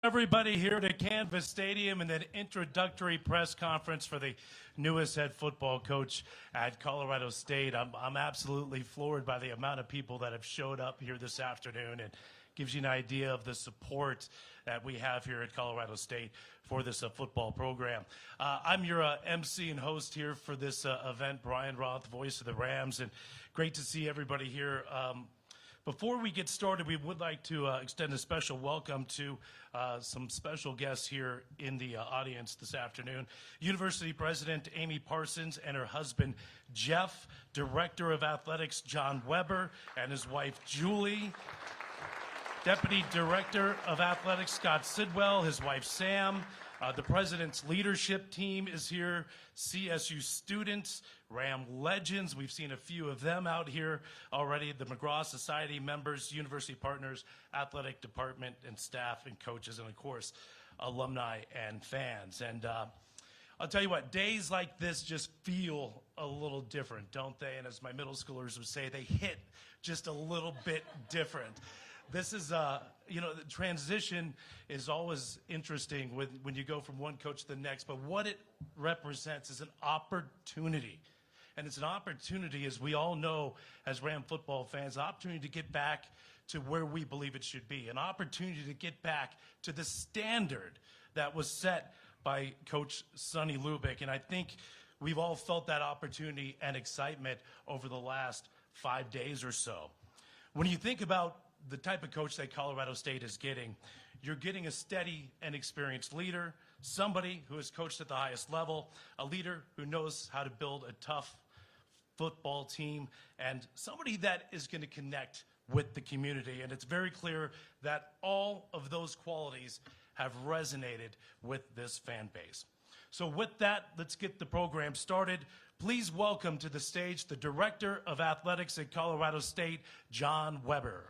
Everybody here at Canvas Stadium and an introductory press conference for the newest head football coach at Colorado State. I'm absolutely floored by the amount of people that have showed up here this afternoon, and gives you an idea of the support that we have here at Colorado State for this football program. I'm your MC and host here for this event, Brian Roth, voice of the Rams, and great to see everybody here. Before we get started, we would like to extend a special welcome to some special guests here in the audience this afternoon. University President Amy Parsons and her husband Jeff, Director of Athletics John Weber and his wife Julie, Deputy Director of Athletics Scott Sidwell, his wife Sam. The President's leadership team is here, CSU students, Ram legends. We've seen a few of them out here already. The McGraw Society members, university partners, athletic department and staff and coaches, and of course, alumni and fans. And I'll tell you what, days like this just feel a little different, don't they? And as my middle schoolers would say, they hit just a little bit different. This is, the transition is always interesting when you go from one coach to the next, but what it represents is an opportunity. And it's an opportunity, as we all know, as Ram football fans, an opportunity to get back to where we believe it should be, an opportunity to get back to the standard that was set by Coach Sonny Lubick. And I think we've all felt that opportunity and excitement over the last 5 days or so. When you think about the type of coach that Colorado State is getting, you're getting a steady and experienced leader, somebody who has coached at the highest level, a leader who knows how to build a tough football team, and somebody that is going to connect with the community. And it's very clear that all of those qualities have resonated with this fan base. So with that, let's get the program started. Please welcome to the stage the Director of Athletics at Colorado State, John Weber.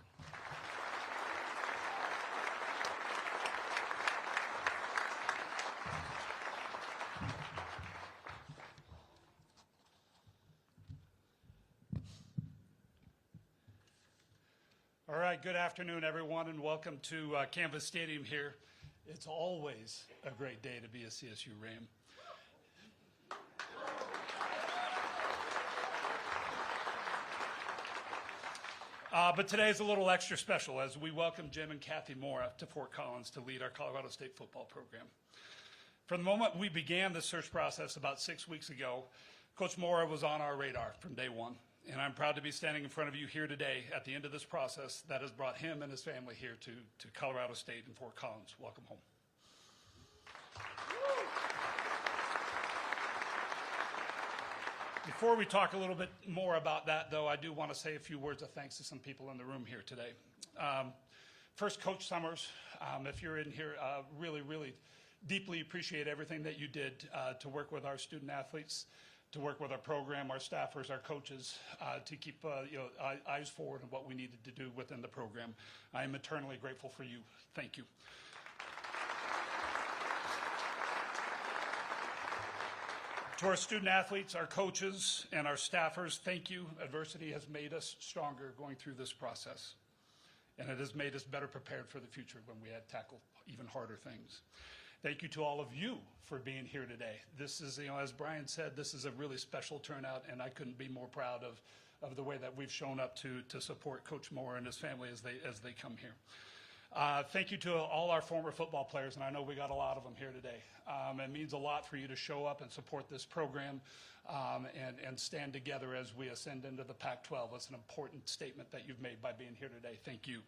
All right, good afternoon, everyone, and welcome to Canvas Stadium here. It's always a great day to be a CSU Ram. But today is a little extra special as we welcome Jim and Kathy Mora to Fort Collins to lead our Colorado State football program. From the moment we began the search process about 6 weeks ago, Coach Mora was on our radar from day one. And I'm proud to be standing in front of you here today at the end of this process that has brought him and his family here to Colorado State and Fort Collins. Welcome home. Before we talk a little bit more about that, though, I do want to say a few words of thanks to some people in the room here today. First, Coach Summers, if you're in here, really, really deeply appreciate everything that you did to work with our student athletes, to work with our program, our staffers, our coaches, to keep eyes forward on what we needed to do within the program. I am eternally grateful for you. Thank you. To our student athletes, our coaches, and our staffers, thank you. Adversity has made us stronger going through this process, and it has made us better prepared for the future when we had to tackle even harder things. Thank you to all of you for being here today. This is, as Brian said, this is a really special turnout, and I couldn't be more proud of the way that we've shown up to support Coach Mora and his family as they come here. Thank you to all our former football players, and I know we got a lot of them here today. It means a lot for you to show up and support this program and stand together as we ascend into the Pac-12. It's an important statement that you've made by being here today. Thank you.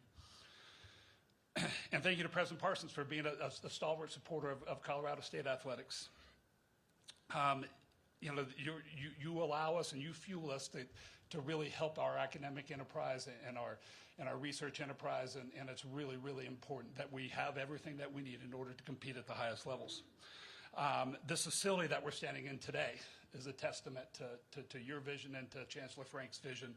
And thank you to President Parsons for being a stalwart supporter of Colorado State athletics. You allow us and you fuel us to really help our academic enterprise and our research enterprise, and it's really, really important that we have everything that we need in order to compete at the highest levels. This facility that we're standing in today is a testament to your vision and to Chancellor Frank's vision,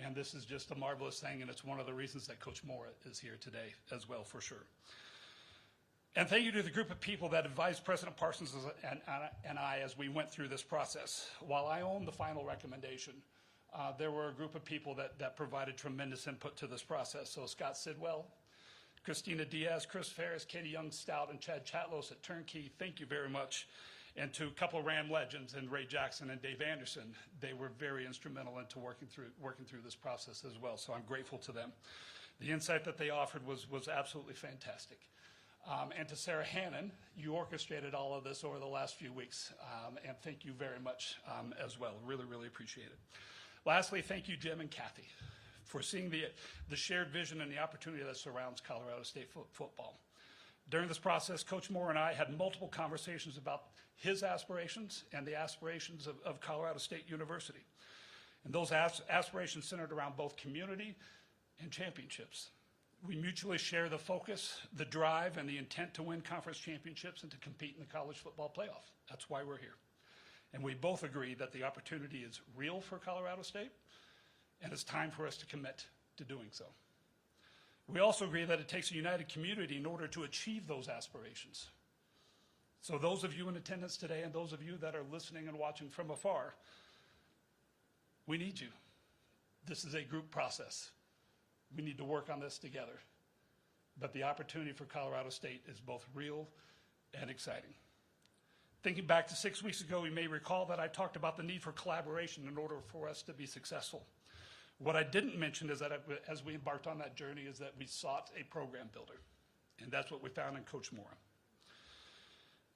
and this is just a marvelous thing, and it's one of the reasons that Coach Mora is here today as well, for sure. And thank you to the group of people that advised President Parsons and I as we went through this process. While I own the final recommendation, there were a group of people that provided tremendous input to this process. So Scott Sidwell, Christina Diaz, Chris Ferris, Katie Young-Stout, and Chad Chatlos at Turnkey, thank you very much. And to a couple of Ram legends, and Ray Jackson and Dave Anderson, they were very instrumental into working through this process as well, so I'm grateful to them. The insight that they offered was absolutely fantastic. And to Sarah Hannon, you orchestrated all of this over the last few weeks, and thank you very much as well. Really, really appreciate it. Lastly, thank you, Jim and Kathy, for seeing the shared vision and the opportunity that surrounds Colorado State football. During this process, Coach Mora and I had multiple conversations about his aspirations and the aspirations of Colorado State University. And those aspirations centered around both community and championships. We mutually share the focus, the drive, and the intent to win conference championships and to compete in the college football playoff. That's why we're here. And we both agree that the opportunity is real for Colorado State, and it's time for us to commit to doing so. We also agree that it takes a united community in order to achieve those aspirations. So those of you in attendance today and those of you that are listening and watching from afar, we need you. This is a group process. We need to work on this together. But the opportunity for Colorado State is both real and exciting. Thinking back to 6 weeks ago, you may recall that I talked about the need for collaboration in order for us to be successful. What I didn't mention is that as we embarked on that journey is that we sought a program builder. And that's what we found in Coach Mora.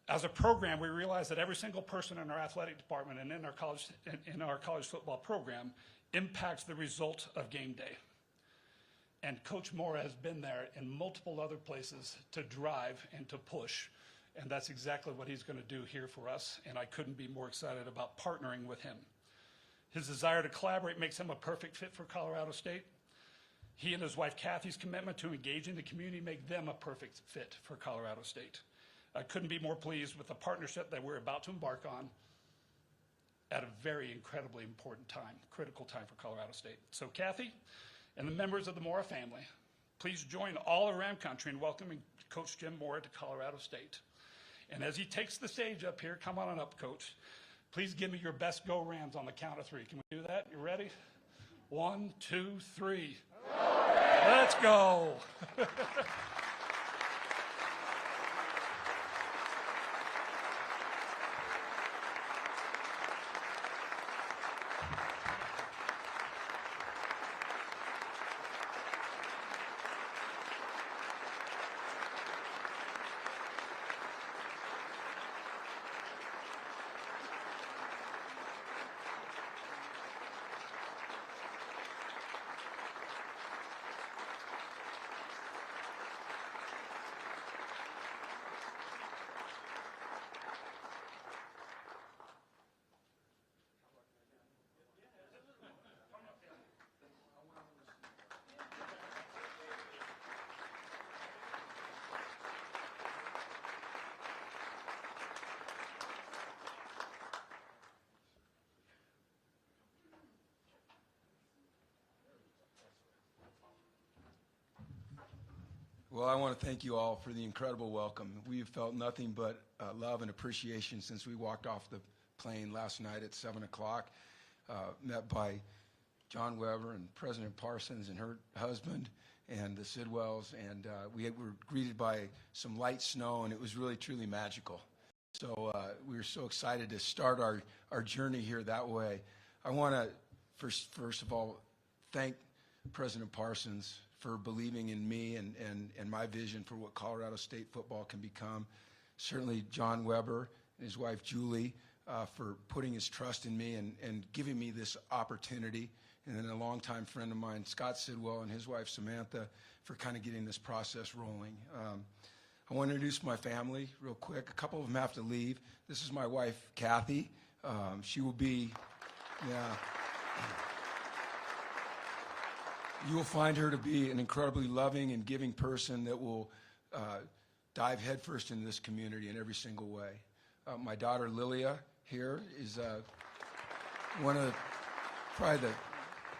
As a program, we realized that every single person in our athletic department and in our college football program impacts the result of game day. And Coach Mora has been there in multiple other places to drive and to push. And that's exactly what he's going to do here for us. And I couldn't be more excited about partnering with him. His desire to collaborate makes him a perfect fit for Colorado State. He and his wife Kathy's commitment to engaging the community make them a perfect fit for Colorado State. I couldn't be more pleased with the partnership that we're about to embark on at a very incredibly important time, critical time for Colorado State. So Kathy and the members of the Mora family, please join all around country in welcoming Coach Jim Mora to Colorado State. And as he takes the stage up here, come on up, Coach. Please give me your best go Rams on the count of three. Can we do that? You ready? 1, 2, 3. Let's go. Well, I want to thank you all for the incredible welcome. We have felt nothing but love and appreciation since we walked off the plane last night at 7 o'clock, met by John Weber and President Parsons and her husband and the Sidwells, and we were greeted by some light snow, and it was really, truly magical. So we were so excited to start our journey here that way. I want to, first of all, thank President Parsons for believing in me and my vision for what Colorado State football can become. Certainly John Weber and his wife Julie for putting his trust in me and giving me this opportunity. And then a longtime friend of mine, Scott Sidwell, and his wife Samantha for kind of getting this process rolling. I want to introduce my family real quick. A couple of them have to leave. This is my wife, Kathy. She will be, you will find her to be an incredibly loving and giving person that will dive headfirst into this community in every single way. My daughter Lilia here is one of probably the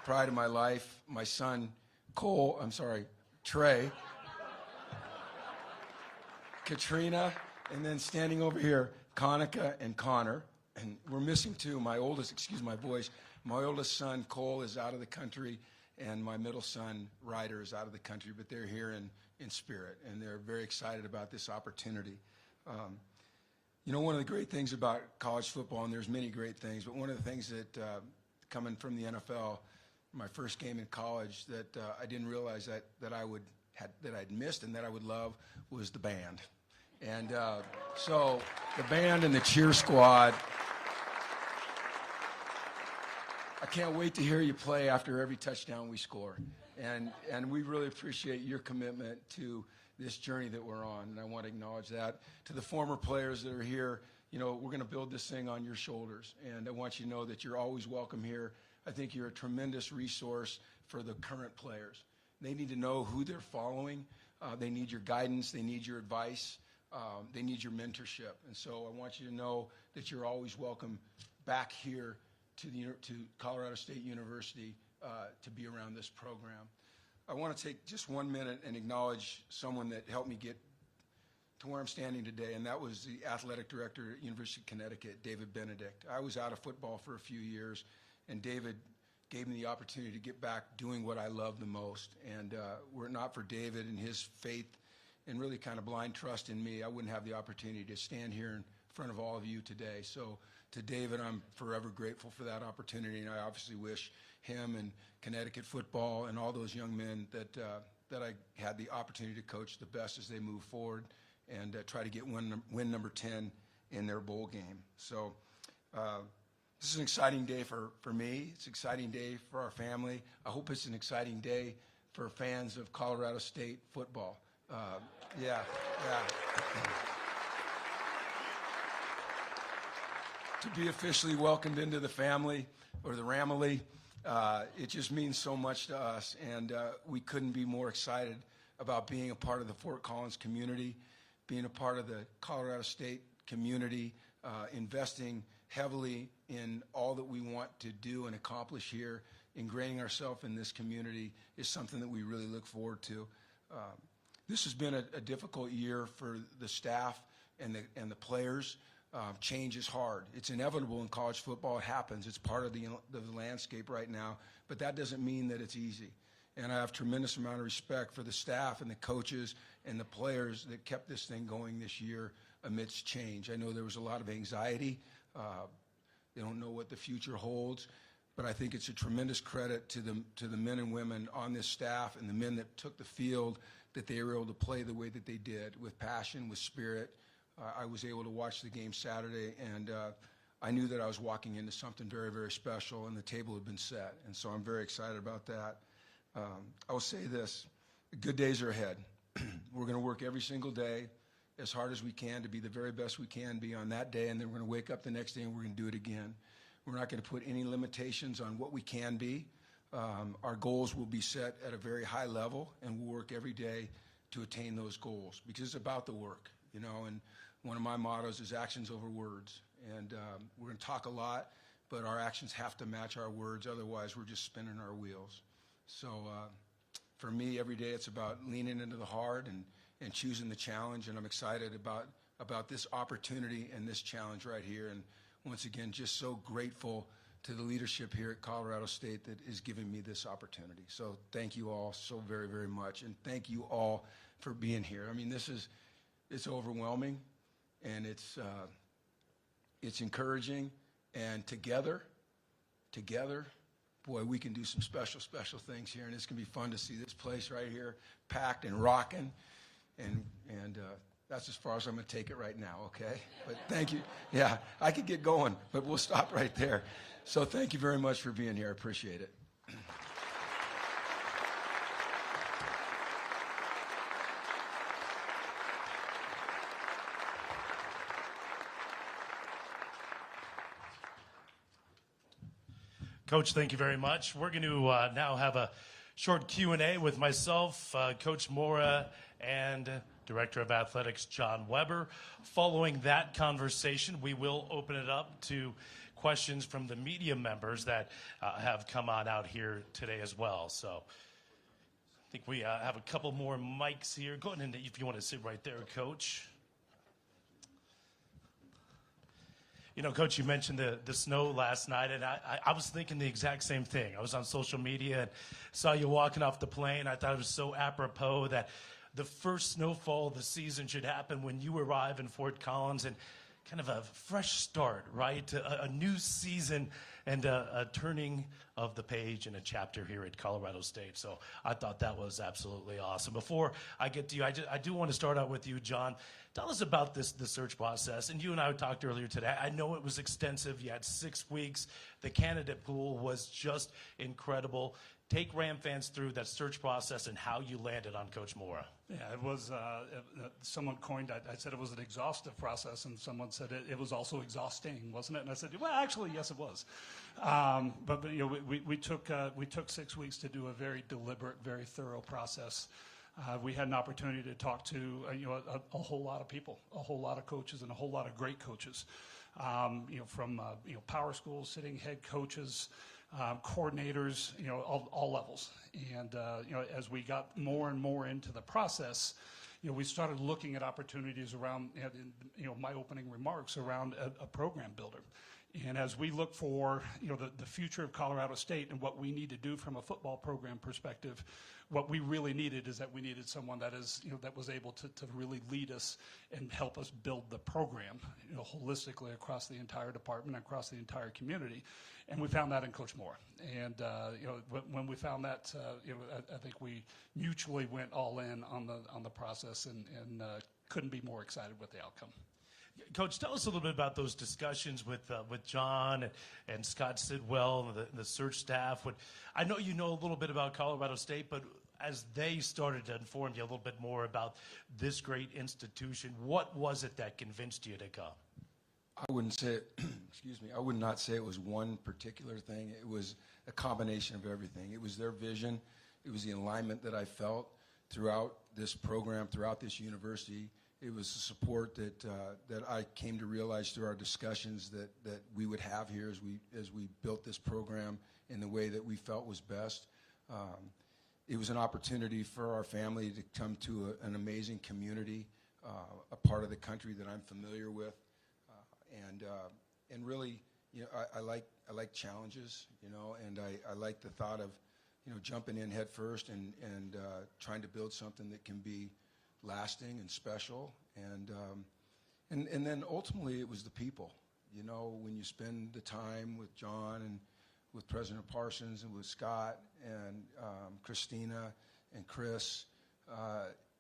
pride of my life. My son Trey, Katrina, and then standing over here, Konica and Connor. And we're missing two. My oldest son Cole is out of the country, and my middle son, Ryder, is out of the country, but they're here in spirit, and they're very excited about this opportunity. One of the great things about college football, and there's many great things, but one of the things that coming from the NFL, my first game in college, that I didn't realize that I'd missed and that I would love was the band. And so the band and the cheer squad, I can't wait to hear you play after every touchdown we score. And we really appreciate your commitment to this journey that we're on, and I want to acknowledge that. To the former players that are here, we're going to build this thing on your shoulders, and I want you to know that you're always welcome here. I think you're a tremendous resource for the current players. They need to know who they're following. They need your guidance. They need your advice. They need your mentorship. And so I want you to know that you're always welcome back here to Colorado State University to be around this program. I want to take just 1 minute and acknowledge someone that helped me get to where I'm standing today, and that was the athletic director at University of Connecticut, David Benedict. I was out of football for a few years, and David gave me the opportunity to get back doing what I love the most. And were it not for David and his faith and really kind of blind trust in me, I wouldn't have the opportunity to stand here in front of all of you today. So to David, I'm forever grateful for that opportunity, and I obviously wish him and Connecticut football and all those young men that I had the opportunity to coach the best as they move forward and try to get win number 10 in their bowl game. So this is an exciting day for me. It's an exciting day for our family. I hope it's an exciting day for fans of Colorado State football. Yeah. To be officially welcomed into the family, or the Ramily, it just means so much to us, and we couldn't be more excited about being a part of the Fort Collins community, being a part of the Colorado State community, investing heavily in all that we want to do and accomplish here. Ingraining ourselves in this community is something that we really look forward to. This has been a difficult year for the staff and the players. Change is hard. It's inevitable in college football. It happens. It's part of the landscape right now, but that doesn't mean that it's easy. And I have tremendous amount of respect for the staff and the coaches and the players that kept this thing going this year amidst change. I know there was a lot of anxiety. They don't know what the future holds, but I think it's a tremendous credit to the men and women on this staff and the men that took the field, that they were able to play the way that they did, with passion, with spirit. I was able to watch the game Saturday, and I knew that I was walking into something very, very special, and the table had been set. And so I'm very excited about that. I will say this, good days are ahead. We're going to work every single day as hard as we can to be the very best we can be on that day, and then we're going to wake up the next day and we're going to do it again. We're not going to put any limitations on what we can be. Our goals will be set at a very high level, and we'll work every day to attain those goals, because it's about the work, and one of my mottos is actions over words. And we're going to talk a lot, but our actions have to match our words. Otherwise, we're just spinning our wheels. So for me, every day it's about leaning into the hard and choosing the challenge. And I'm excited about this opportunity and this challenge right here. And once again, just so grateful to the leadership here at Colorado State that is giving me this opportunity. So thank you all so very, very much. And thank you all for being here. I mean, it's overwhelming, and it's encouraging, and together, boy, we can do some special things here, and it's going to be fun to see this place right here packed and rocking, and that's as far as I'm going to take it right now, okay? But thank you. Yeah, I could get going, but we'll stop right there. So thank you very much for being here. I appreciate it. Coach, thank you very much. We're going to now have a short Q&A with myself, Coach Mora, and Director of Athletics John Weber. Following that conversation, we will open it up to questions from the media members that have come on out here today as well. So I think we have a couple more mics here. Go ahead, and if you want to sit right there, Coach. You know, Coach, you mentioned the snow last night, and I was thinking the exact same thing. I was on social media and saw you walking off the plane. I thought it was so apropos that the first snowfall of the season should happen when you arrive in Fort Collins, and kind of a fresh start, right? A new season and a turning of the page in a chapter here at Colorado State. So I thought that was absolutely awesome. Before I get to you, I do want to start out with you, John. Tell us about the search process. And you and I talked earlier today. I know it was extensive. You had 6 weeks. The candidate pool was just incredible. Take Ram fans through that search process and how you landed on Coach Mora. Yeah, it was, someone coined, I said it was an exhaustive process, and someone said it was also exhausting, wasn't it? And I said, well, actually, yes, it was. But you know, we took 6 weeks to do a very deliberate, very thorough process. We had an opportunity to talk to you know, a whole lot of people, a whole lot of coaches, and a whole lot of great coaches. You know, from you know, power schools, sitting head coaches, coordinators, you know, all levels. And you know, as we got more and more into the process, you know, we started looking at opportunities around, you know, my opening remarks around a program builder. And as we look for, you know, the future of Colorado State and what we need to do from a football program perspective, what we really needed is that we needed someone that is, you know, that was able to really lead us and help us build the program, you know, holistically across the entire department, across the entire community. And we found that in Coach Mora. And, you know, when we found that, you know, I think we mutually went all in on the process and couldn't be more excited with the outcome. Coach, tell us a little bit about those discussions with John and Scott Sidwell and the search staff. I know you know a little bit about Colorado State, but as they started to inform you a little bit more about this great institution, what was it that convinced you to come? I wouldn't say, excuse me, I would not say it was one particular thing. It was a combination of everything. It was their vision. It was the alignment that I felt throughout this program, throughout this university. It was the support that I came to realize through our discussions that we would have here as we built this program in the way that we felt was best. It was an opportunity for our family to come to an amazing community, a part of the country that I'm familiar with, and really, you know, I like challenges, you know, and I like the thought of, you know, jumping in head first and trying to build something that can be lasting and special, and then ultimately it was the people. You know, when you spend the time with John and with President Parsons and with Scott and Christina and Chris,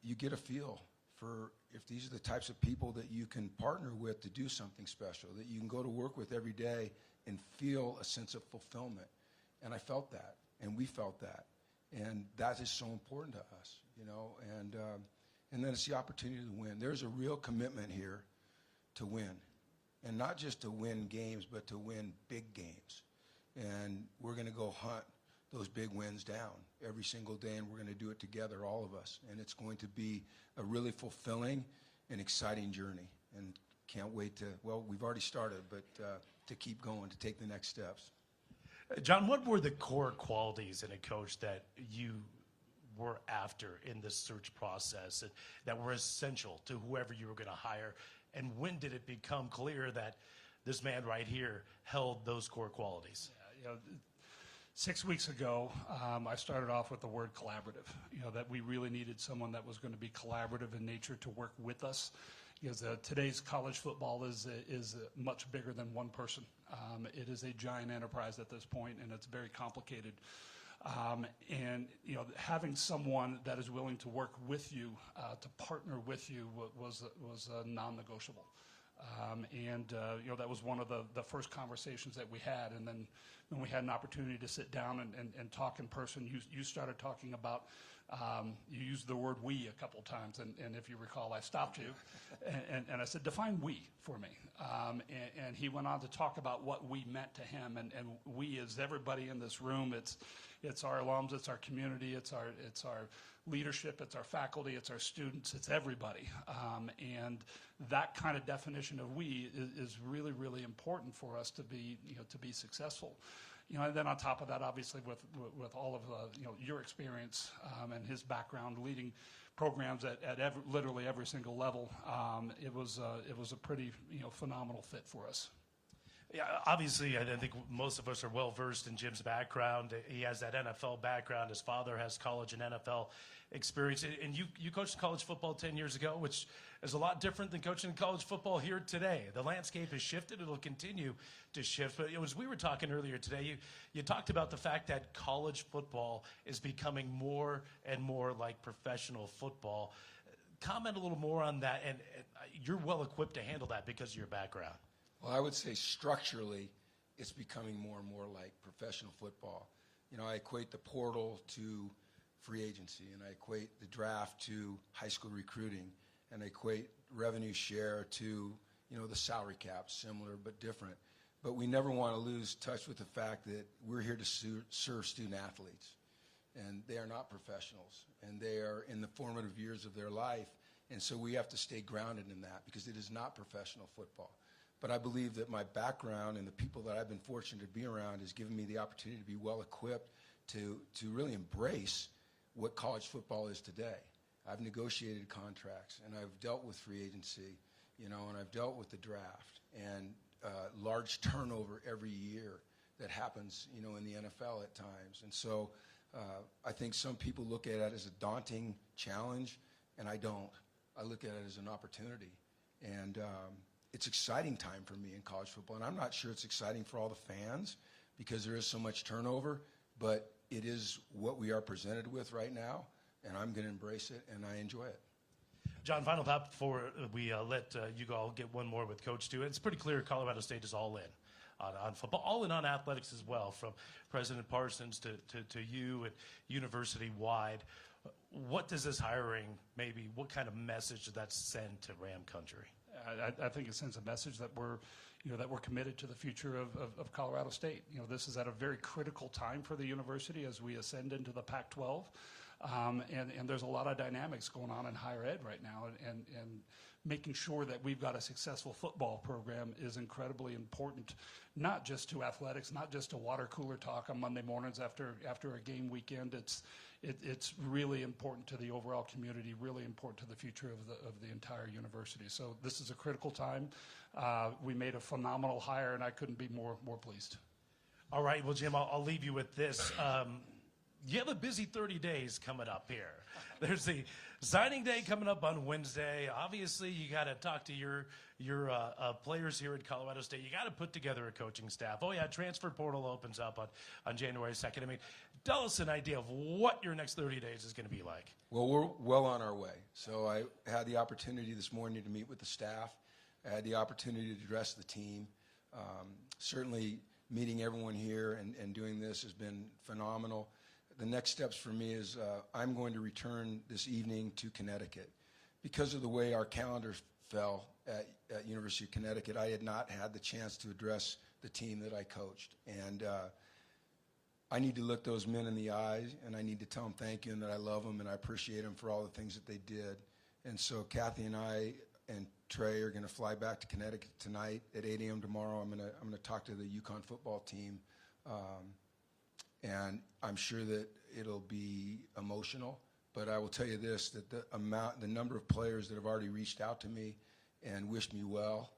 you get a feel for if these are the types of people that you can partner with to do something special, that you can go to work with every day and feel a sense of fulfillment. And I felt that, and we felt that, and that is so important to us, you know, and then it's the opportunity to win. There's a real commitment here to win, and not just to win games, but to win big games. And we're going to go hunt those big wins down every single day, and we're going to do it together, all of us. And it's going to be a really fulfilling and exciting journey. And can't wait to, well, we've already started, but to keep going, to take the next steps. John, what were the core qualities in a coach that you were after in this search process that were essential to whoever you were going to hire? And when did it become clear that this man right here held those core qualities? Yeah, you know, 6 weeks ago, I started off with the word collaborative, you know, that we really needed someone that was going to be collaborative in nature to work with us. Because today's college football is much bigger than one person. It is a giant enterprise at this point, and it's very complicated. And you know, having someone that is willing to work with you, to partner with you, was non-negotiable. And you know, that was one of the first conversations that we had. And then when we had an opportunity to sit down and talk in person, you started talking about, you used the word we a couple times, and if you recall, I stopped you, and I said, define we for me. And he went on to talk about what we meant to him, and we is everybody in this room. It's our alums, it's our community, it's our leadership, it's our faculty, it's our students, it's everybody. And that kind of definition of we is really, really important for us to be, you know, to be successful. You know, and then on top of that, obviously, with all of you know, your experience and his background leading programs at literally every single level, it was a pretty, you know, phenomenal fit for us. Yeah, obviously, I think most of us are well versed in Jim's background. He has that NFL background. His father has college and NFL experience. And you coached college football 10 years ago, which is a lot different than coaching college football here today. The landscape has shifted. It'll continue to shift. But as we were talking earlier today, you talked about the fact that college football is becoming more and more like professional football. Comment a little more on that. And you're well equipped to handle that because of your background. Well, I would say structurally, it's becoming more and more like professional football. You know, I equate the portal to free agency, and I equate the draft to high school recruiting, and I equate revenue share to, you know, the salary cap, similar but different. But we never want to lose touch with the fact that we're here to serve student athletes, and they are not professionals, and they are in the formative years of their life, and so we have to stay grounded in that because it is not professional football. But I believe that my background and the people that I've been fortunate to be around has given me the opportunity to be well equipped to really embrace what college football is today. I've negotiated contracts, and I've dealt with free agency, you know, and I've dealt with the draft and large turnover every year that happens, you know, in the NFL at times. And so I think some people look at it as a daunting challenge, and I don't. I look at it as an opportunity. And it's exciting time for me in college football, and I'm not sure it's exciting for all the fans because there is so much turnover, but it is what we are presented with right now, and I'm going to embrace it, and I enjoy it. John, final thought before we let you all get one more with Coach Stu. It's pretty clear Colorado State is all in on football, all in on athletics as well, from President Parsons to you and university-wide. What does this hiring, maybe, what kind of message does that send to Ram Country? I think it sends a message that we're committed to the future of Colorado State. You know, this is at a very critical time for the university as we ascend into the Pac-12, and there's a lot of dynamics going on in higher ed right now, and making sure that we've got a successful football program is incredibly important, not just to athletics, not just to water cooler talk on Monday mornings after a game weekend. It's really important to the overall community, really important to the future of the entire university. So this is a critical time. We made a phenomenal hire, and I couldn't be more pleased. All right, well, Jim, I'll leave you with this. You have a busy 30 days coming up here. There's the signing day coming up on Wednesday. Obviously, you got to talk to your players here at Colorado State. You got to put together a coaching staff. Oh, yeah, transfer portal opens up on January 2nd. I mean, tell us an idea of what your next 30 days is going to be like. Well, we're well on our way. So I had the opportunity this morning to meet with the staff. I had the opportunity to address the team. Certainly, meeting everyone here and doing this has been phenomenal. The next steps for me is I'm going to return this evening to Connecticut. Because of the way our calendar fell at University of Connecticut, I had not had the chance to address the team that I coached. And I need to look those men in the eyes, and I need to tell them thank you and that I love them and I appreciate them for all the things that they did. And so Kathy and I and Trey are going to fly back to Connecticut tonight at 8 a.m. tomorrow. I'm going to talk to the UConn football team. And I'm sure that it'll be emotional, but I will tell you this, that the number of players that have already reached out to me and wished me well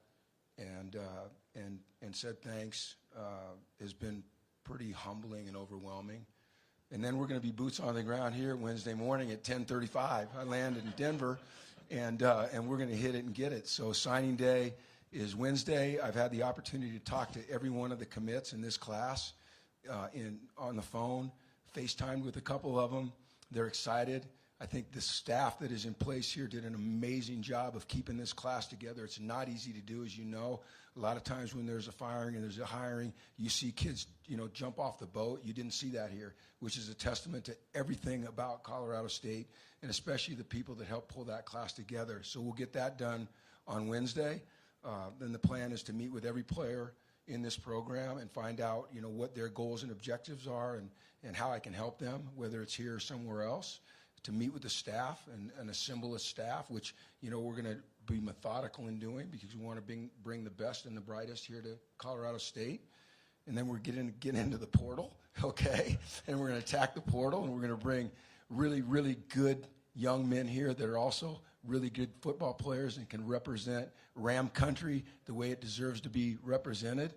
and said thanks has been pretty humbling and overwhelming. And then we're going to be boots on the ground here Wednesday morning at 10:35. I land in Denver, and we're going to hit it and get it. So signing day is Wednesday. I've had the opportunity to talk to every one of the commits in this class. On the phone, FaceTimed with a couple of them. They're excited. I think the staff that is in place here did an amazing job of keeping this class together. It's not easy to do, as you know. A lot of times when there's a firing and there's a hiring, you see kids, jump off the boat. You didn't see that here, which is a testament to everything about Colorado State, and especially the people that helped pull that class together. So we'll get that done on Wednesday. Then the plan is to meet with every player in this program and find out, what their goals and objectives are and how I can help them, whether it's here or somewhere else, to meet with the staff and assemble a staff, which, we're going to be methodical in doing because we want to bring the best and the brightest here to Colorado State. And then we're getting into the portal, okay? And we're going to attack the portal, and we're going to bring really, really good young men here that are also really good football players and can represent Ram Country the way it deserves to be represented.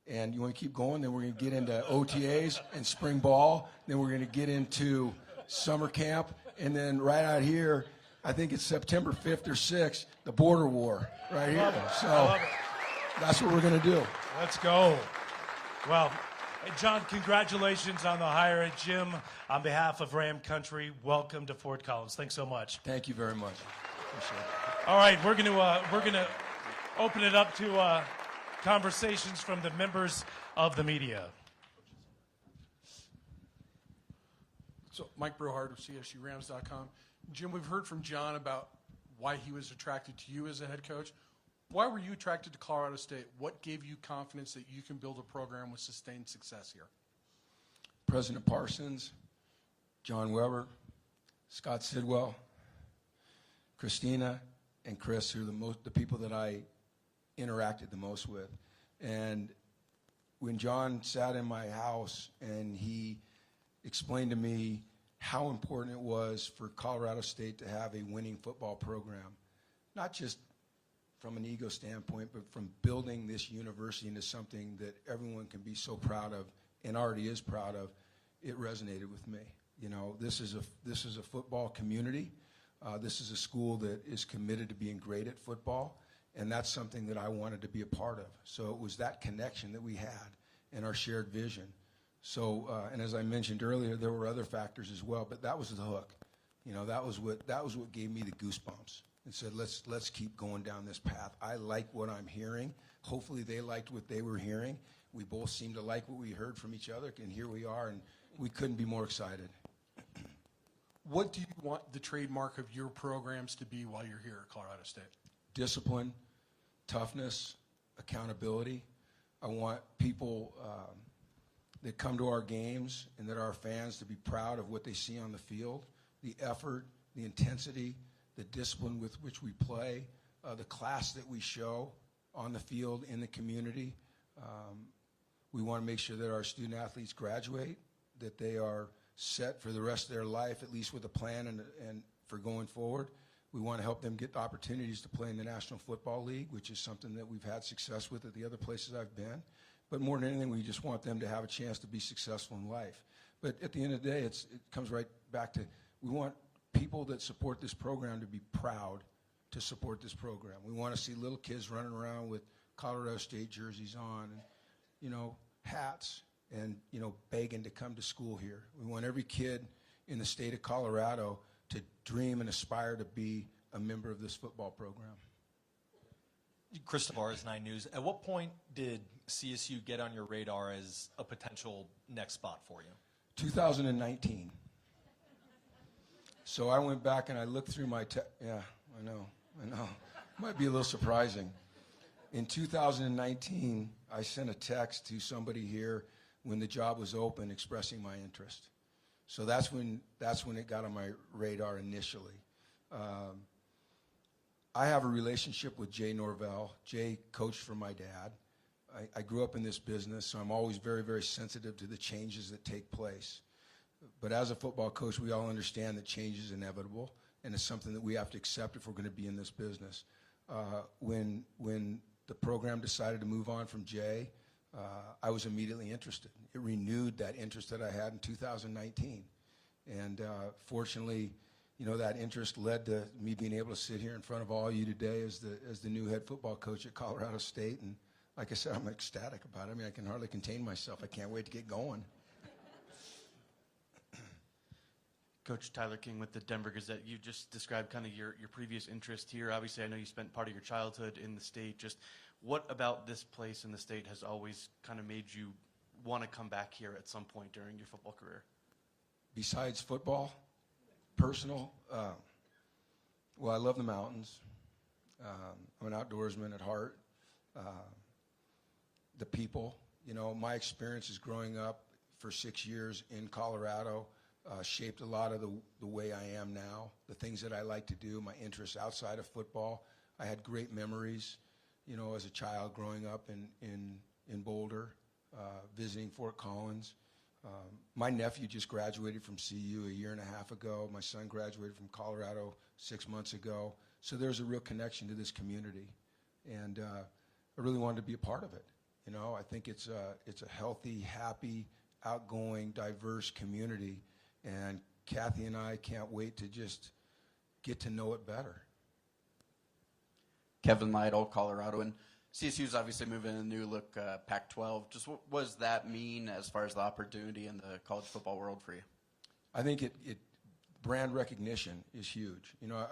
And you want to keep going, then we're going to get into OTAs and spring ball. Then we're going to get into summer camp. And then right out here, I think it's September 5th or 6th, the border war right here. So that's what we're going to do. Let's go. Well, hey, John, congratulations on the hire. Jim, on behalf of Ram Country, welcome to Fort Collins. Thanks so much. Thank you very much. Appreciate it. All right, we're gonna open it up to conversations from the members of the media. So, Mike Brohard of CSURams.com. Jim, we've heard from John about why he was attracted to you as a head coach. Why were you attracted to Colorado State? What gave you confidence that you can build a program with sustained success here? President Parsons, John Weber, Scott Sidwell, Christina, and Chris, who are the people that I interacted the most with. And when John sat in my house and he explained to me how important it was for Colorado State to have a winning football program, not just from an ego standpoint, but from building this university into something that everyone can be so proud of and already is proud of, it resonated with me. You know, this is a football community. This is a school that is committed to being great at football, and that's something that I wanted to be a part of. So it was that connection that we had and our shared vision. So, and as I mentioned earlier, there were other factors as well, but that was the hook. You know, that was what gave me the goosebumps and said, let's keep going down this path. I like what I'm hearing. Hopefully they liked what they were hearing. We both seemed to like what we heard from each other, and here we are, and we couldn't be more excited. What do you want the trademark of your programs to be while you're here at Colorado State? Discipline, toughness, accountability. I want people that come to our games and that are our fans to be proud of what they see on the field, the effort, the intensity, the discipline with which we play, the class that we show on the field in the community. We want to make sure that our student athletes graduate, that they are set for the rest of their life, at least with a plan and for going forward. We want to help them get the opportunities to play in the National Football League, which is something that we've had success with at the other places I've been. But more than anything, we just want them to have a chance to be successful in life. But at the end of the day, it comes right back to, we want people that support this program to be proud to support this program. We want to see little kids running around with Colorado State jerseys on and, you know, hats and, you know, begging to come to school here. We want every kid in the state of Colorado to dream and aspire to be a member of this football program. Chris Tavares, 9 News. At what point did CSU get on your radar as a potential next spot for you? 2019. So I went back and I looked through my yeah, I know. Might be a little surprising. In 2019, I sent a text to somebody here when the job was open expressing my interest. So that's when it got on my radar initially. I have a relationship with Jay Norvell. Jay coached for my dad. I grew up in this business, so I'm always very, very sensitive to the changes that take place. But as a football coach, we all understand that change is inevitable, and it's something that we have to accept if we're going to be in this business. When the program decided to move on from Jay, I was immediately interested. It renewed that interest that I had in 2019. And fortunately, you know, that interest led to me being able to sit here in front of all of you today as the new head football coach at Colorado State. And like I said, I'm ecstatic about it. I mean, I can hardly contain myself. I can't wait to get going. Coach Tyler King with the Denver Gazette. You just described kind of your previous interest here. Obviously, I know you spent part of your childhood in the state. Just what about this place in the state has always kind of made you want to come back here at some point during your football career? Besides football, personal, well, I love the mountains. I'm an outdoorsman at heart. The people, you know, my experiences growing up for 6 years in Colorado shaped a lot of the way I am now, the things that I like to do, my interests outside of football. I had great memories, you know, as a child growing up in Boulder, visiting Fort Collins. My nephew just graduated from CU a year and a half ago. My son graduated from Colorado 6 months ago. So there's a real connection to this community. And I really wanted to be a part of it. You know, I think it's a healthy, happy, outgoing, diverse community, and Kathy and I can't wait to just get to know it better. Kevin Lytle, Colorado, and CSU's obviously moving in a new look Pac-12. Just what does that mean as far as the opportunity in the college football world for you? I think it brand recognition is huge. You know,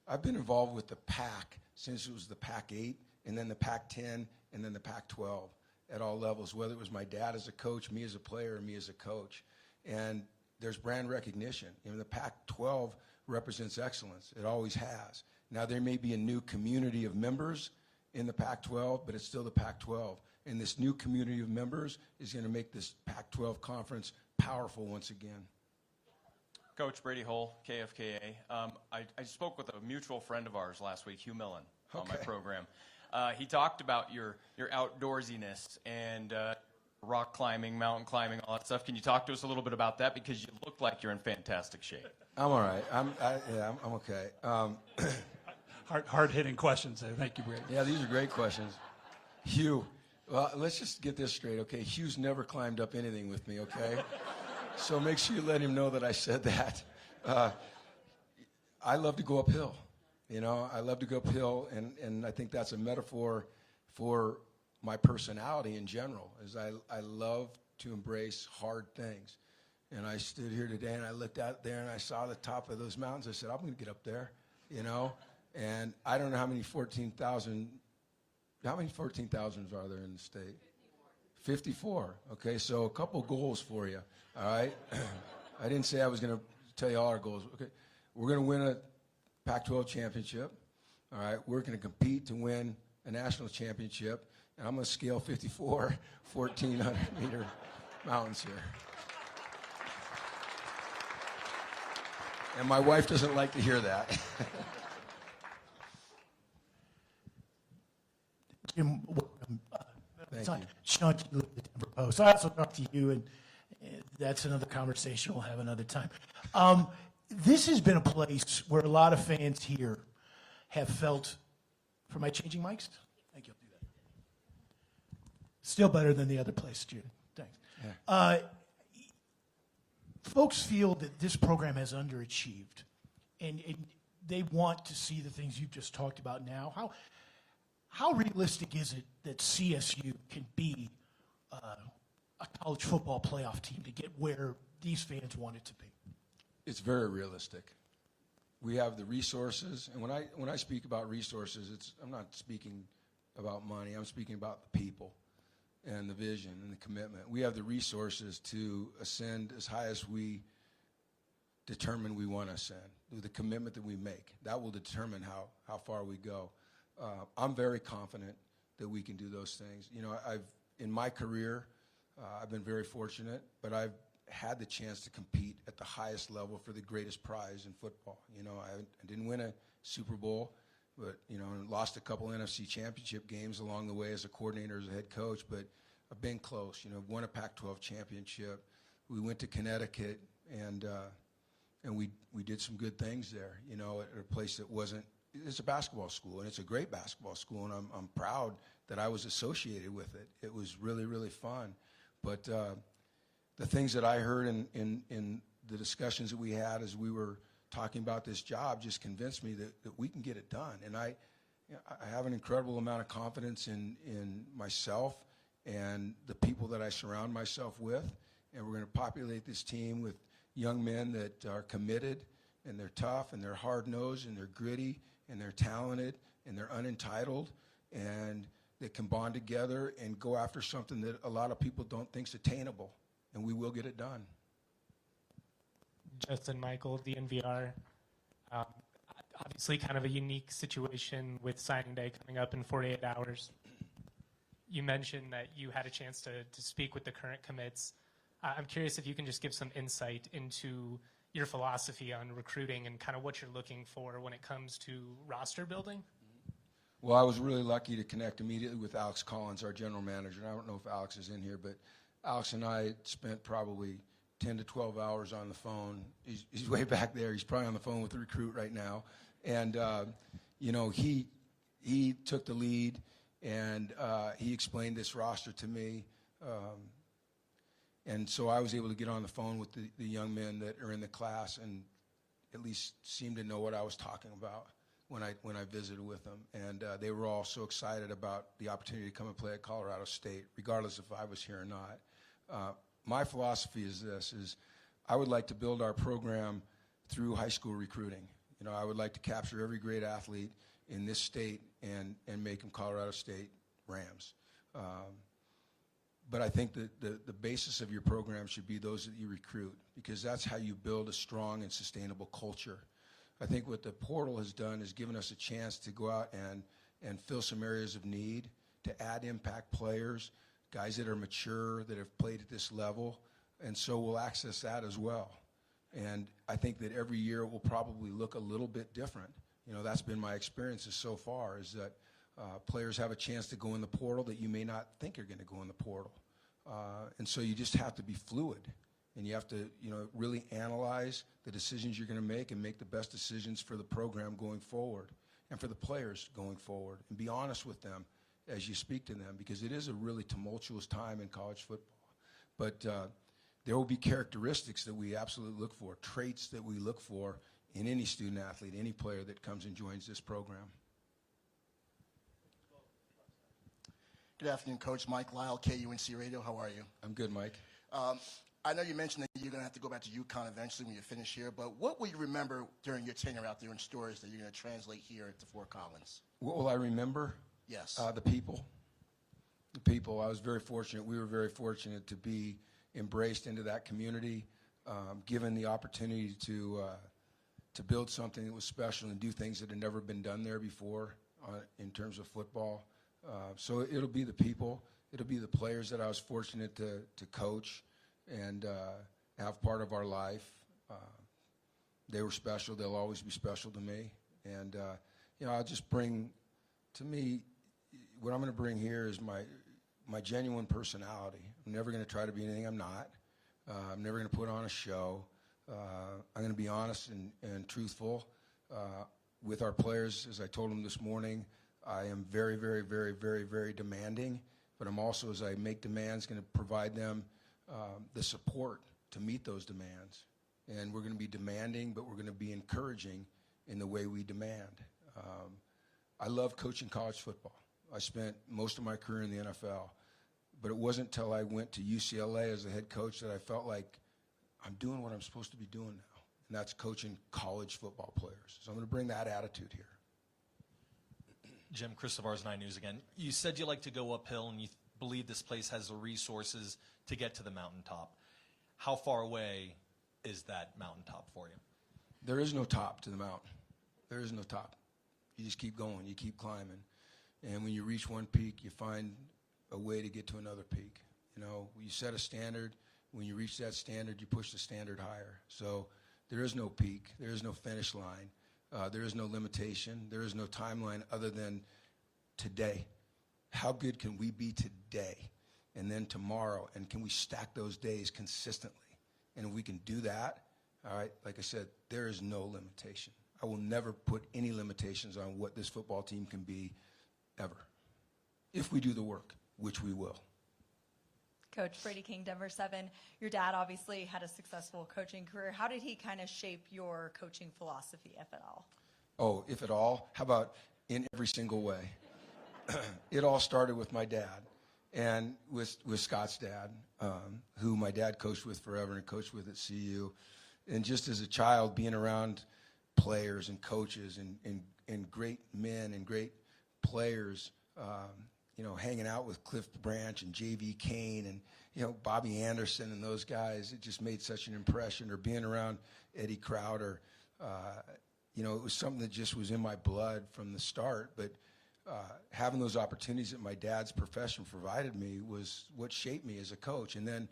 I've been involved with the Pac since it was the Pac-8, and then the Pac-10, and then the Pac-12 at all levels, whether it was my dad as a coach, me as a player, or me as a coach. And there's brand recognition. You know, the Pac-12 represents excellence. It always has. Now, there may be a new community of members in the Pac-12, but it's still the Pac-12. And this new community of members is going to make this Pac-12 conference powerful once again. Coach Brady Hull, KFKA. I spoke with a mutual friend of ours last week, Hugh Millen, on my program. He talked about your outdoorsiness and rock climbing, mountain climbing, all that stuff. Can you talk to us a little bit about that? Because you look like you're in fantastic shape. I'm all right. I'm okay. Hard-hitting questions there. Thank you, Brady. Yeah, these are great questions. Hugh, well, let's just get this straight, okay? Hugh's never climbed up anything with me, okay? So make sure you let him know that I said that. I love to go uphill. You know, I love to go uphill, and I think that's a metaphor for my personality in general, is I love to embrace hard things. And I stood here today, and I looked out there, and I saw the top of those mountains. I said, I'm going to get up there, you know? And I don't know how many 14,000s are there in the state? 54. Okay, so a couple goals for you, all right? I didn't say I was going to tell you all our goals. Okay, we're going to win a Pac-12 championship, all right? We're going to compete to win a national championship, and I'm going to scale 54 1,400-meter mountains here. And my wife doesn't like to hear that. Jim, welcome. Thank you. Sean Keeley of the Denver Post. I also talked to you, and that's another conversation we'll have another time. This has been a place where a lot of fans here have felt, for my changing mics? Thank you, I'll do that. Still better than the other place, Jude. Thanks. Yeah. Folks feel that this program has underachieved, and they want to see the things you've just talked about now. How realistic is it that CSU can be a college football playoff team to get where these fans want it to be? It's very realistic. We have the resources, and when I speak about resources, I'm not speaking about money. I'm speaking about the people and the vision and the commitment. We have the resources to ascend as high as we determine we want to ascend. The commitment that we make, that will determine how far we go. I'm very confident that we can do those things. You know, in my career, I've been very fortunate, but I've had the chance to compete at the highest level for the greatest prize in football. You know, I didn't win a Super Bowl, but, you know, lost a couple NFC championship games along the way as a coordinator, as a head coach, but I've been close. You know, won a Pac-12 championship. We went to Connecticut, and we did some good things there, you know, at a place that wasn't. It's a basketball school, and it's a great basketball school, and I'm proud that I was associated with it. It was really, really fun. But the things that I heard in the discussions that we had as we were talking about this job just convinced me that we can get it done. And I have an incredible amount of confidence in myself and the people that I surround myself with, and we're going to populate this team with young men that are committed, and they're tough, and they're hard-nosed, and they're gritty, and they're talented, and they're unentitled, and they can bond together and go after something that a lot of people don't think is attainable, and we will get it done. Justin Michael, DNVR. Obviously kind of a unique situation with signing day coming up in 48 hours. You mentioned that you had a chance to speak with the current commits. I'm curious if you can just give some insight into your philosophy on recruiting and kind of what you're looking for when it comes to roster building. Well, I was really lucky to connect immediately with Alex Collins, our general manager. And I don't know if Alex is in here, but Alex and I spent probably 10 to 12 hours on the phone. He's way back there. He's probably on the phone with the recruit right now. And, you know, he took the lead And he explained this roster to me. And so I was able to get on the phone with the young men that are in the class and at least seem to know what I was talking about when I visited with them. And they were all so excited about the opportunity to come and play at Colorado State, regardless if I was here or not. My philosophy is this, is I would like to build our program through high school recruiting. You know, I would like to capture every great athlete in this state and make them Colorado State Rams. But I think that the basis of your program should be those that you recruit, because that's how you build a strong and sustainable culture. I think what the portal has done is given us a chance to go out and fill some areas of need, to add impact players, guys that are mature, that have played at this level, and so we'll access that as well. And I think that every year it will probably look a little bit different. You know, that's been my experiences so far, is that players have a chance to go in the portal that you may not think are going to go in the portal. And so you just have to be fluid, and you have to, you know, really analyze the decisions you're going to make the best decisions for the program going forward and for the players going forward, and be honest with them as you speak to them, because it is a really tumultuous time in college football. But there will be characteristics that we absolutely look for, traits that we look for in any student athlete, any player that comes and joins this program. Good afternoon, Coach. Mike Lyle, KUNC Radio. How are you? I'm good, Mike. I know you mentioned that you're going to have to go back to UConn eventually when you finish here, but what will you remember during your tenure out there in stories that you're going to translate here to Fort Collins? What will I remember? Yes. The people. The people. I was very fortunate. We were very fortunate to be embraced into that community, given the opportunity to build something that was special and do things that had never been done there before in terms of football. So it'll be the people. It'll be the players that I was fortunate to coach and have part of our life. They were special. They'll always be special to me. And, you know, I'll just bring, to me, what I'm going to bring here is my genuine personality. I'm never going to try to be anything I'm not. I'm never going to put on a show. I'm going to be honest and truthful with our players. As I told them this morning, I am very, very, very, very, very demanding, but I'm also, as I make demands, going to provide them the support to meet those demands. And we're going to be demanding, but we're going to be encouraging in the way we demand. I love coaching college football. I spent most of my career in the NFL, but it wasn't until I went to UCLA as the head coach that I felt like I'm doing what I'm supposed to be doing now, and that's coaching college football players. So I'm going to bring that attitude here. Jim, Chris Savars, 9 News again. You said you like to go uphill, and you believe this place has the resources to get to the mountaintop. How far away is that mountaintop for you? There is no top to the mountain. There is no top. You just keep going. You keep climbing. And when you reach one peak, you find a way to get to another peak. You know, you set a standard. When you reach that standard, you push the standard higher. So there is no peak. There is no finish line. There is no limitation. There is no timeline other than today. How good can we be today and then tomorrow? And can we stack those days consistently? And if we can do that, all right, like I said, there is no limitation. I will never put any limitations on what this football team can be ever, if we do the work, which we will. Coach Brady King, Denver 7. Your dad obviously had a successful coaching career. How did he kind of shape your coaching philosophy, if at all? Oh, if at all? How about in every single way? It all started with my dad and with Scott's dad, who my dad coached with forever and coached with at CU. And just as a child, being around players and coaches and great men and great players, you know, hanging out with Cliff Branch and J.V. Kane and, you know, Bobby Anderson and those guys, it just made such an impression. Or being around Eddie Crowder, you know, it was something that just was in my blood from the start. But having those opportunities that my dad's profession provided me was what shaped me as a coach. And then,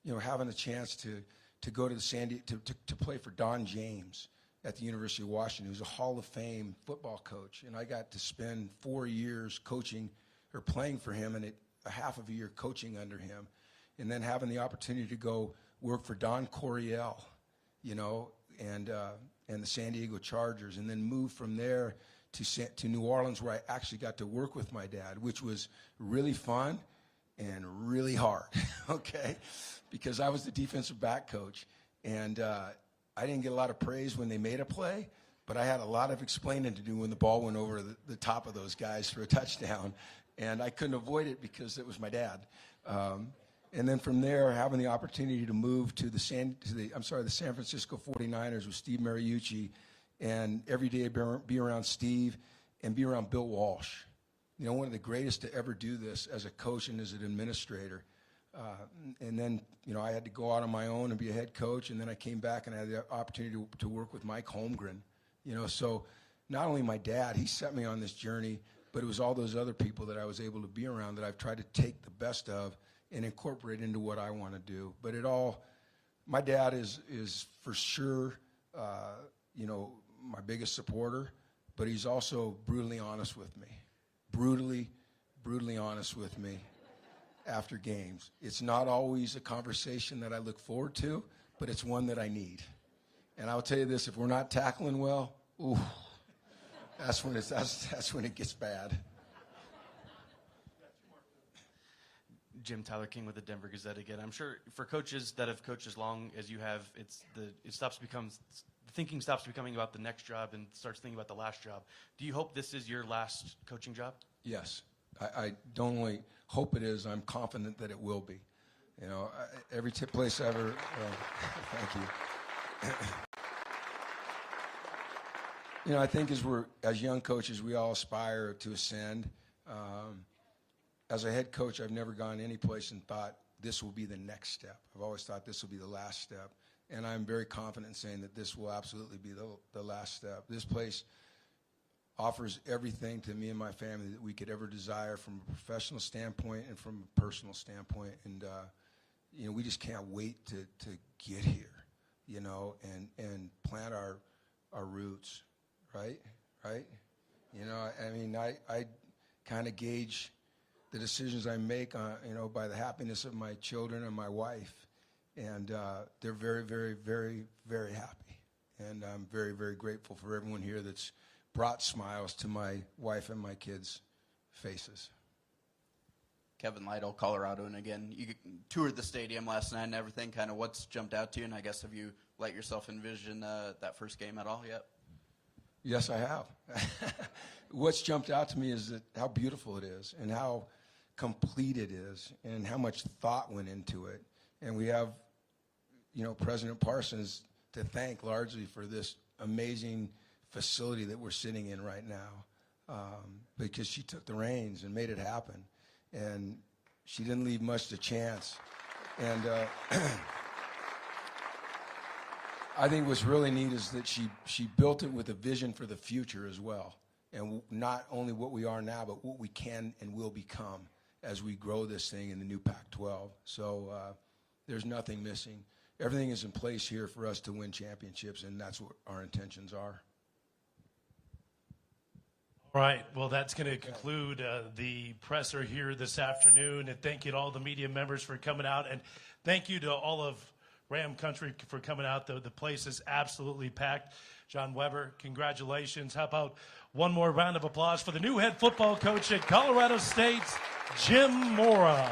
you know, having a chance to go to the to play for Don James at the University of Washington, who's a Hall of Fame football coach. And I got to spend 4 years coaching or playing for him and a half of a year coaching under him. And then having the opportunity to go work for Don Coryell, you know, and the San Diego Chargers, and then move from there to New Orleans, where I actually got to work with my dad, which was really fun and really hard, okay? Because I was the defensive back coach, and I didn't get a lot of praise when they made a play, but I had a lot of explaining to do when the ball went over the top of those guys for a touchdown, and I couldn't avoid it because it was my dad. And then from there, having the opportunity to move to the San Francisco 49ers with Steve Mariucci, and every day be around Steve and be around Bill Walsh. You know, one of the greatest to ever do this as a coach and as an administrator. And then, you know, I had to go out on my own and be a head coach, and then I came back and I had the opportunity to work with Mike Holmgren. You know, so not only my dad, he set me on this journey, but it was all those other people that I was able to be around that I've tried to take the best of and incorporate into what I want to do. But it all, my dad is for sure, you know, my biggest supporter, but he's also brutally honest with me. Brutally honest with me after games. It's not always a conversation that I look forward to, but it's one that I need. And I'll tell you this, if we're not tackling well, ooh, that's when it gets bad. Jim, Tyler King with the Denver Gazette again. I'm sure for coaches that have coached as long as you have, the thinking stops becoming about the next job and starts thinking about the last job. Do you hope this is your last coaching job? Yes. I don't only hope it is, I'm confident that it will be. You know, every place I ever, thank you. You know, I think as young coaches, we all aspire to ascend. As a head coach, I've never gone any place and thought this will be the next step. I've always thought this will be the last step. And I'm very confident in saying that this will absolutely be the last step. This place offers everything to me and my family that we could ever desire from a professional standpoint and from a personal standpoint. And, you know, we just can't wait to get here, you know, and plant our roots, right? You know, I mean, I kind of gauge the decisions I make, you know, by the happiness of my children and my wife. And they're very, very, very, very happy. And I'm very, very grateful for everyone here that's brought smiles to my wife and my kids' faces. Kevin Lytle, Colorado, and again, you toured the stadium last night and everything. Kind of what's jumped out to you, and I guess have you let yourself envision that first game at all yet? Yes, I have. What's jumped out to me is how beautiful it is and how complete it is and how much thought went into it. And we have, you know, President Parsons to thank largely for this amazing facility that we're sitting in right now, because she took the reins and made it happen. And she didn't leave much to chance. And I think what's really neat is that she built it with a vision for the future as well. And not only what we are now, but what we can and will become as we grow this thing in the new Pac-12. So there's nothing missing. Everything is in place here for us to win championships, and that's what our intentions are. All right, well, that's going to conclude the presser here this afternoon. And thank you to all the media members for coming out. And thank you to all of Ram Country for coming out. The place is absolutely packed. John Weber, congratulations. How about one more round of applause for the new head football coach at Colorado State, Jim Mora.